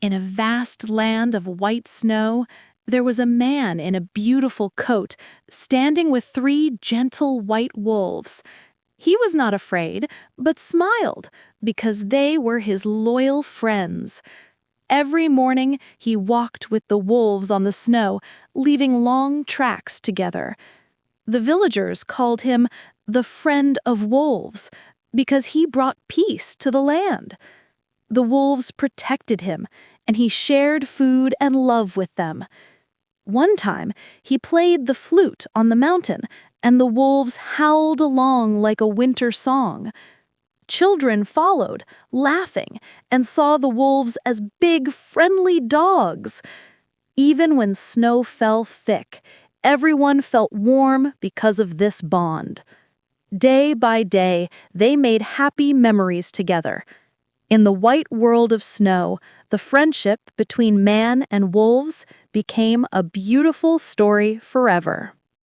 In a vast land of white snow, there was a man in a beautiful coat, standing with three gentle white wolves. He was not afraid, but smiled, because they were his loyal friends. Every morning he walked with the wolves on the snow, leaving long tracks together. The villagers called him the friend of wolves, because he brought peace to the land. The wolves protected him, and he shared food and love with them. One time, he played the flute on the mountain, and the wolves howled along like a winter song. Children followed, laughing, and saw the wolves as big, friendly dogs. Even when snow fell thick, everyone felt warm because of this bond. Day by day, they made happy memories together. In the white world of snow, the friendship between man and wolves became a beautiful story forever.